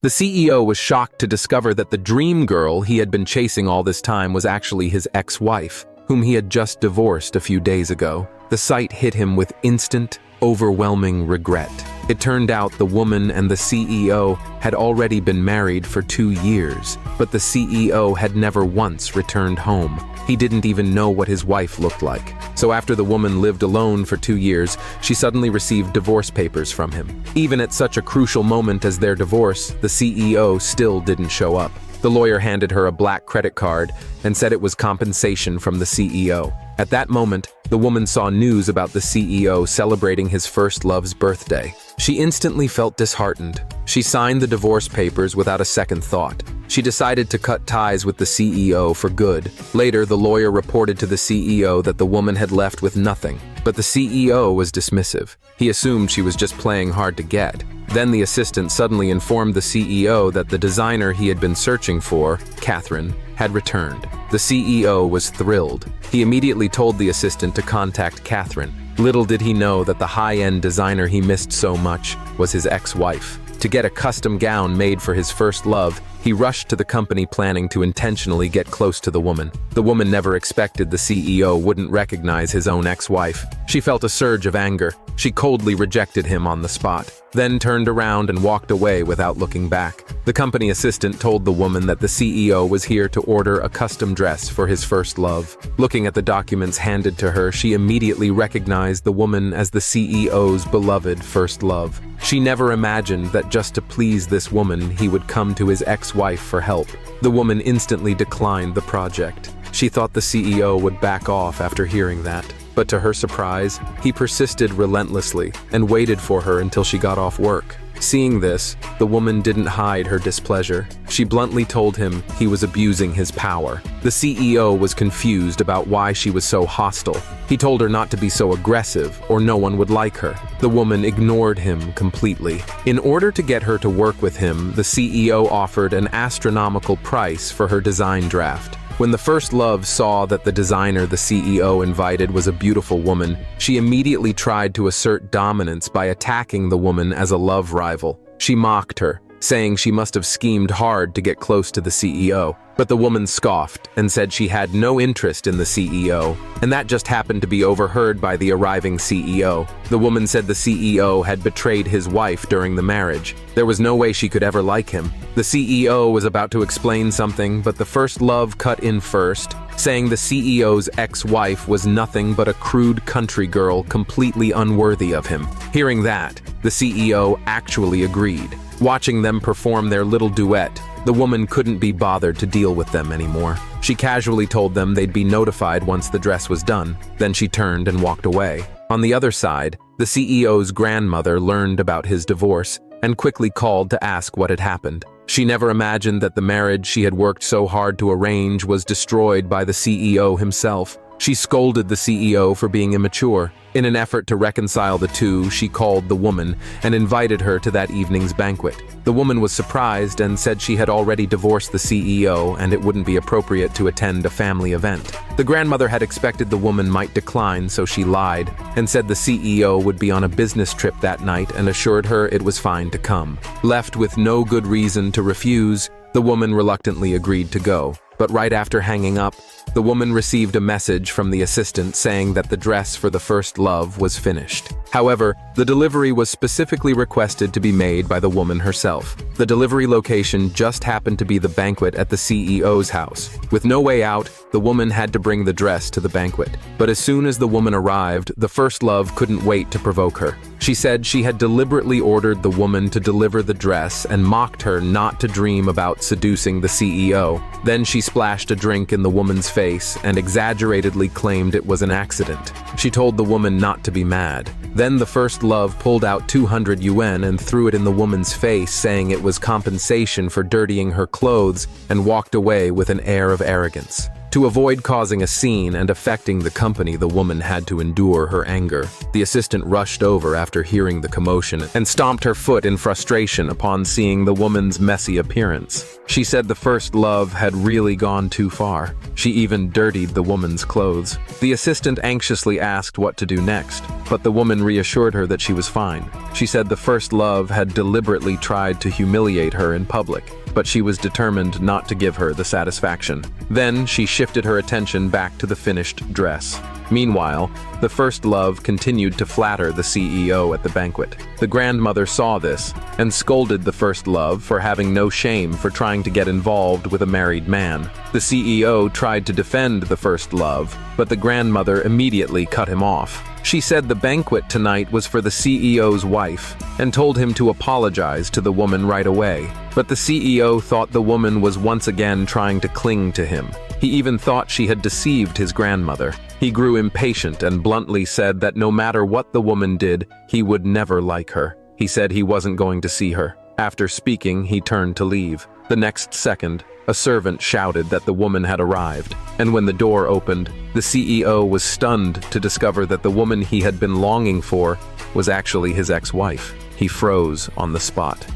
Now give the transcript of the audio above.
The CEO was shocked to discover that the dream girl he had been chasing all this time was actually his ex-wife, whom he had just divorced a few days ago. The sight hit him with instant, overwhelming regret. It turned out the woman and the CEO had already been married for 2 years, but the CEO had never once returned home. He didn't even know what his wife looked like. So after the woman lived alone for 2 years, she suddenly received divorce papers from him. Even at such a crucial moment as their divorce, the CEO still didn't show up. The lawyer handed her a black credit card and said it was compensation from the CEO. At that moment, the woman saw news about the CEO celebrating his first love's birthday. She instantly felt disheartened. She signed the divorce papers without a second thought. She decided to cut ties with the CEO for good. Later, the lawyer reported to the CEO that the woman had left with nothing, but the CEO was dismissive. He assumed she was just playing hard to get. Then the assistant suddenly informed the CEO that the designer he had been searching for, Catherine, had returned. The CEO was thrilled. He immediately told the assistant to contact Catherine. Little did he know that the high-end designer he missed so much was his ex-wife. To get a custom gown made for his first love, he rushed to the company planning to intentionally get close to the woman. The woman never expected the CEO wouldn't recognize his own ex-wife. She felt a surge of anger. She coldly rejected him on the spot, then turned around and walked away without looking back. The company assistant told the woman that the CEO was here to order a custom dress for his first love. Looking at the documents handed to her, she immediately recognized the woman as the CEO's beloved first love. She never imagined that just to please this woman, he would come to his ex-wife for help. The woman instantly declined the project. She thought the CEO would back off after hearing that. But to her surprise, he persisted relentlessly and waited for her until she got off work. Seeing this, the woman didn't hide her displeasure. She bluntly told him he was abusing his power. The CEO was confused about why she was so hostile. He told her not to be so aggressive or no one would like her. The woman ignored him completely. In order to get her to work with him, the CEO offered an astronomical price for her design draft. When the first love saw that the designer the CEO invited was a beautiful woman, she immediately tried to assert dominance by attacking the woman as a love rival. She mocked her, saying she must have schemed hard to get close to the CEO. But the woman scoffed and said she had no interest in the CEO, and that just happened to be overheard by the arriving CEO. The woman said the CEO had betrayed his wife during the marriage. There was no way she could ever like him. The CEO was about to explain something, but the first love cut in first, saying the CEO's ex-wife was nothing but a crude country girl completely unworthy of him. Hearing that, the CEO actually agreed. Watching them perform their little duet, the woman couldn't be bothered to deal with them anymore. She casually told them they'd be notified once the dress was done. Then she turned and walked away. On the other side, the CEO's grandmother learned about his divorce and quickly called to ask what had happened. She never imagined that the marriage she had worked so hard to arrange was destroyed by the CEO himself. She scolded the CEO for being immature. In an effort to reconcile the two, she called the woman and invited her to that evening's banquet. The woman was surprised and said she had already divorced the CEO and it wouldn't be appropriate to attend a family event. The grandmother had expected the woman might decline, so she lied and said the CEO would be on a business trip that night and assured her it was fine to come. Left with no good reason to refuse, the woman reluctantly agreed to go. But right after hanging up, the woman received a message from the assistant saying that the dress for the first love was finished. However, the delivery was specifically requested to be made by the woman herself. The delivery location just happened to be the banquet at the CEO's house. With no way out, the woman had to bring the dress to the banquet. But as soon as the woman arrived, the first love couldn't wait to provoke her. She said she had deliberately ordered the woman to deliver the dress and mocked her not to dream about seducing the CEO. Then she splashed a drink in the woman's face and exaggeratedly claimed it was an accident. She told the woman not to be mad. Then the first love pulled out 200 yuan and threw it in the woman's face, saying it was compensation for dirtying her clothes, and walked away with an air of arrogance. To avoid causing a scene and affecting the company, the woman had to endure her anger. The assistant rushed over after hearing the commotion and stomped her foot in frustration upon seeing the woman's messy appearance. She said the first love had really gone too far. She even dirtied the woman's clothes. The assistant anxiously asked what to do next, but the woman reassured her that she was fine. She said the first love had deliberately tried to humiliate her in public, but she was determined not to give her the satisfaction. Then she shifted her attention back to the finished dress. Meanwhile, the first love continued to flatter the CEO at the banquet. The grandmother saw this and scolded the first love for having no shame for trying to get involved with a married man. The CEO tried to defend the first love, but the grandmother immediately cut him off. She said the banquet tonight was for the CEO's wife and told him to apologize to the woman right away. But the CEO thought the woman was once again trying to cling to him. He even thought she had deceived his grandmother. He grew impatient and bluntly said that no matter what the woman did, he would never like her. He said he wasn't going to see her. After speaking, he turned to leave. The next second, a servant shouted that the woman had arrived, and when the door opened, the CEO was stunned to discover that the woman he had been longing for was actually his ex-wife. He froze on the spot.